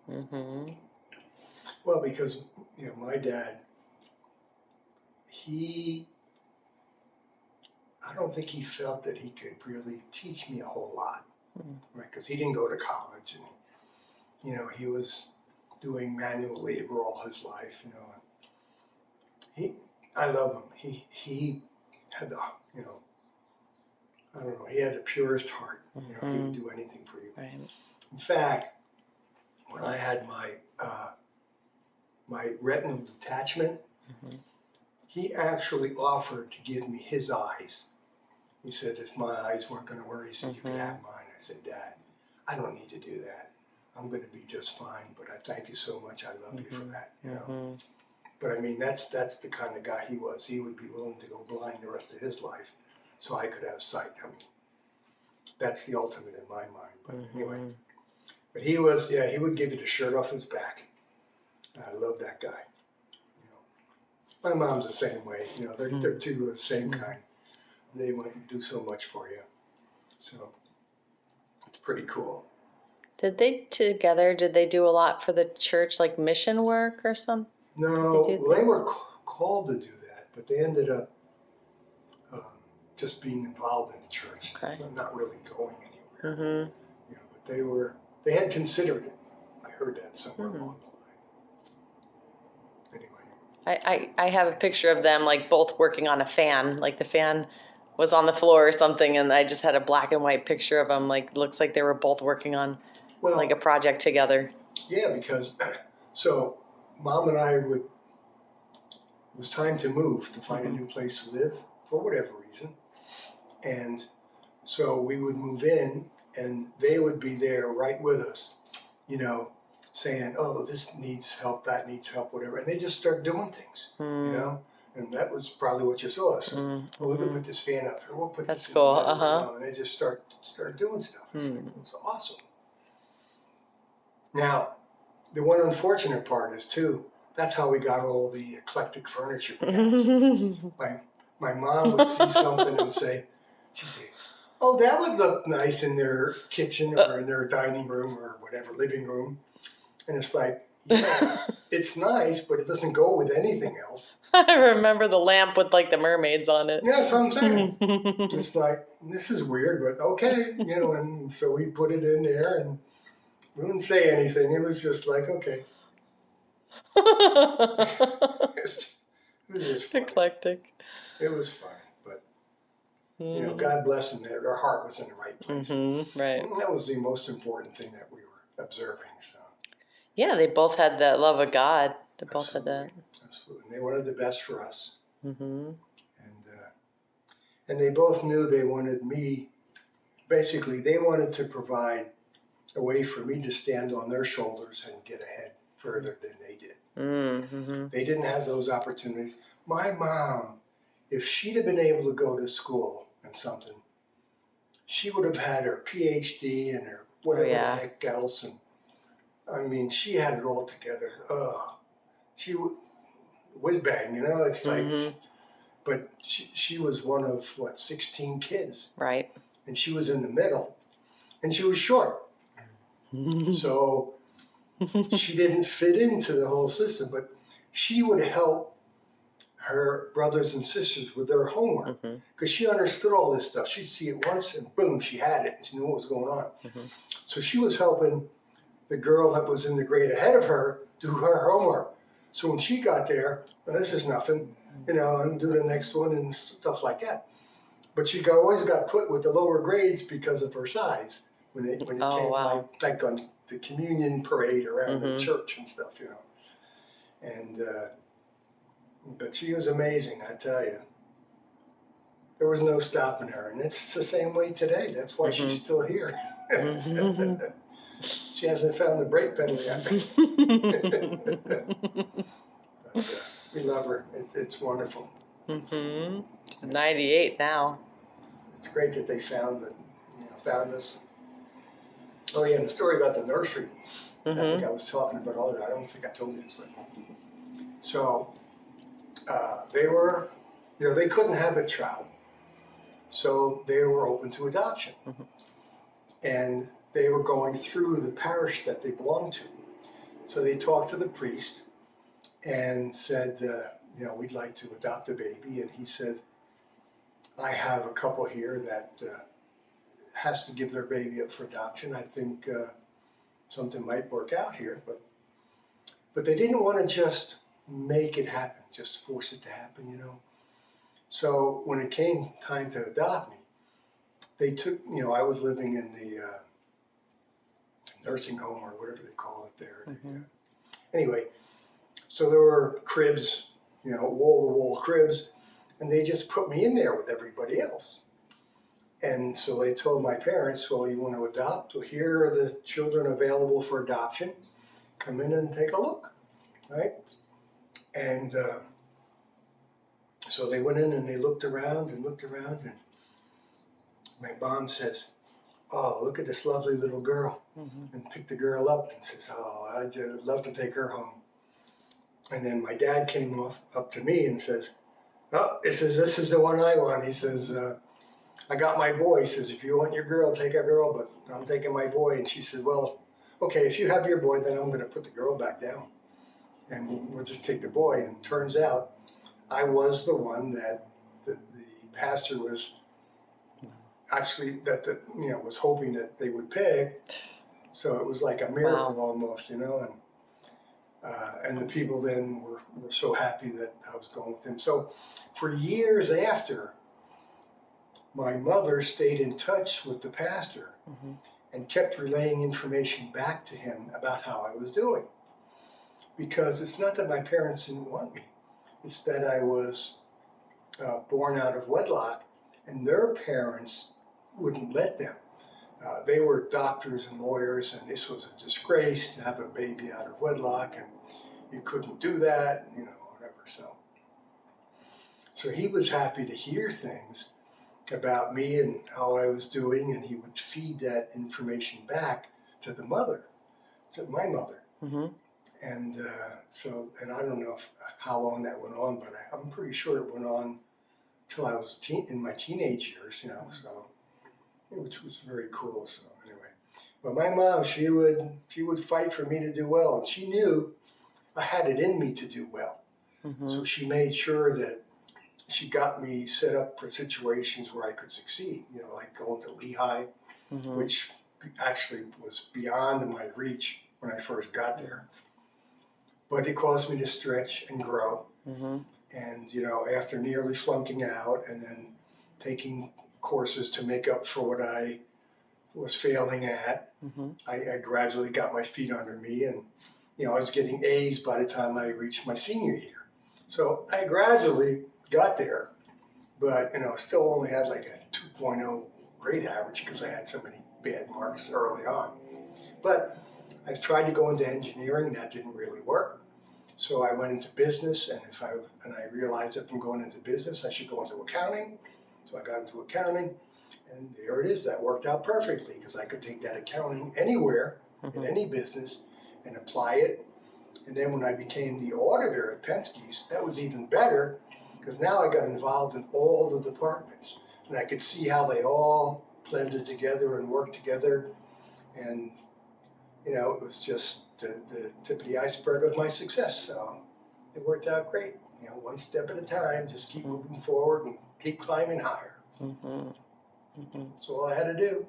Mm-hmm. Well, because, my dad, I don't think he felt that he could really teach me a whole lot, right? Because he didn't go to college, and he was doing manual labor all his life. I love him. He had the, I don't know, he had the purest heart. He would do anything for you. Right. In fact, when I had my retinal detachment, he actually offered to give me his eyes. He said, if my eyes weren't going to work, he said, you could have mine. I said, Dad, I don't need to do that. I'm going to be just fine, but I thank you so much. I love you for that, But I mean, that's the kind of guy he was. He would be willing to go blind the rest of his life so I could have sight. I mean, that's the ultimate in my mind. But anyway, but he would give you the shirt off his back. I love that guy. My mom's the same way. They're two of the same kind. They might do so much for you. So it's pretty cool. Did they do a lot for the church, like mission work or something? No, they were called to do that, but they ended up just being involved in the church, not really going anywhere. But they had considered it. I heard that somewhere along the line. Anyway. I have a picture of them like both working on a fan, like the fan was on the floor or something, and I just had a black and white picture of them. Like, looks like they were both working on like a project together. Yeah, because so Mom and I it was time to move, to find a new place to live for whatever reason. And so we would move in and they would be there right with us, saying, oh, this needs help, that needs help, whatever. And they just start doing things, And that was probably what you saw. So, we can put this fan up here. We'll put That's this cool. And they just start doing stuff. It was awesome. Now, the one unfortunate part is too, that's how we got all the eclectic furniture. My mom would see something and she'd say, oh, that would look nice in their kitchen or in their dining room or whatever, living room. And it's like, yeah, it's nice, but it doesn't go with anything else. I remember the lamp with like the mermaids on it. Yeah, that's what I'm saying. It's like, this is weird, but okay, and so we put it in there and we didn't say anything. It was just like, okay. It was just fun. Eclectic. It was fun, but God bless them. Their heart was in the right place. Right. And that was the most important thing that we were observing. So. Yeah, they both had that love of God. They both had that. Absolutely. And they wanted the best for us. And they both knew they wanted me. Basically, they wanted to provide a way for me to stand on their shoulders and get ahead further than they did. They didn't have those opportunities. My mom, if she'd have been able to go to school and something, she would have had her PhD and her whatever the heck else. And I mean, she had it all together. She would whiz bang, it's like, but she was one of 16 kids. Right. And she was in the middle and she was short. So she didn't fit into the whole system, but she would help her brothers and sisters with their homework because she understood all this stuff. She'd see it once and boom, she had it and she knew what was going on. So she was helping the girl that was in the grade ahead of her do her homework. So when she got there, well, this is nothing, and do the next one and stuff like that. But she always got put with the lower grades because of her size when it came like on the communion parade around the church and stuff, And but she was amazing, I tell you. There was no stopping her, and it's the same way today. That's why she's still here. She hasn't found the brake pedal yet. But, we love her. It's wonderful. She's 98 now. It's great that they found us. Oh yeah, and the story about the nursery. I think I was talking about all that. I don't think I told you this. So they were, they couldn't have a child, so they were open to adoption, and they were going through the parish that they belonged to. So they talked to the priest and said, we'd like to adopt a baby. And he said, I have a couple here that has to give their baby up for adoption. I think something might work out here. But they didn't want to just make it happen, just force it to happen, So when it came time to adopt me, they took, I was living in the nursing home or whatever they call it there. Mm-hmm. Anyway, so there were cribs, wall-to-wall cribs, and they just put me in there with everybody else. And so they told my parents, well, you want to adopt? Well, here are the children available for adoption. Come in and take a look, right? And so they went in and they looked around, and my mom says, oh, look at this lovely little girl, and picked the girl up and says, oh, I'd love to take her home. And then my dad came up to me and says, oh, this is the one I want. He says, I got my boy. He says, if you want your girl, take a girl, but I'm taking my boy. And she said, well, okay, if you have your boy, then I'm going to put the girl back down, and we'll just take the boy. And turns out I was the one that the pastor was actually, was hoping that they would pick. So it was like a miracle almost, and the people then were so happy that I was going with him. So for years after, my mother stayed in touch with the pastor and kept relaying information back to him about how I was doing. Because it's not that my parents didn't want me. It's that I was born out of wedlock, and their parents wouldn't let them. They were doctors and lawyers, and this was a disgrace to have a baby out of wedlock, and you couldn't do that, whatever. So he was happy to hear things about me and how I was doing, and he would feed that information back to my mother. And and I don't know how long that went on, but I'm pretty sure it went on till I was in my teenage years, so, which was very cool. So anyway, but my mom, she would fight for me to do well, and she knew I had it in me to do well. So she made sure that she got me set up for situations where I could succeed, like going to Lehigh, which actually was beyond my reach when I first got there. But it caused me to stretch and grow. And, after nearly flunking out and then taking courses to make up for what I was failing at, I gradually got my feet under me, and, I was getting A's by the time I reached my senior year. So I gradually got there, but, still only had like a 2.0 grade average because I had so many bad marks early on. But I tried to go into engineering. That didn't really work. So I went into business, and I realized if I'm going into business, I should go into accounting. So I got into accounting, and there it is. That worked out perfectly because I could take that accounting anywhere in any business and apply it. And then when I became the auditor at Penske's, that was even better because now I got involved in all the departments, and I could see how they all blended together and worked together. And it was just the tip of the iceberg of my success. So it worked out great. One step at a time, just keep moving forward and keep climbing higher. That's all I had to do.